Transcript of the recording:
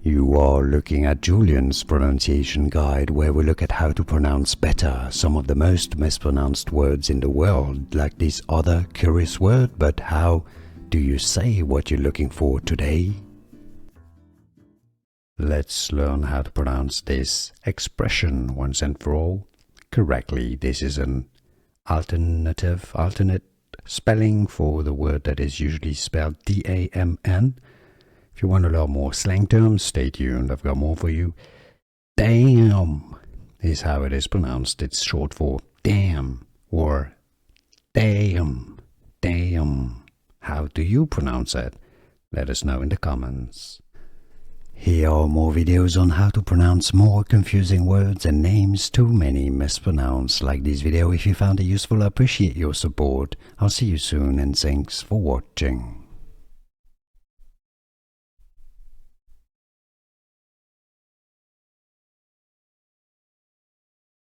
You are looking at Julian's pronunciation guide, where we look at how to pronounce better some of the most mispronounced words in the world, like this other curious word. But how do you say what you're looking for today? Let's learn how to pronounce this expression once and for all correctly. This is an alternate spelling for the word that is usually spelled D-A-M-N. If you want to learn more slang terms, stay tuned, I've got more for you. Damn is how it is pronounced. It's short for damn or damn. Damn. How do you pronounce it? Let us know in the comments. Here are more videos on how to pronounce more confusing words and names too many mispronounced. Like this video if you found it useful. I appreciate your support. I'll see you soon and thanks for watching.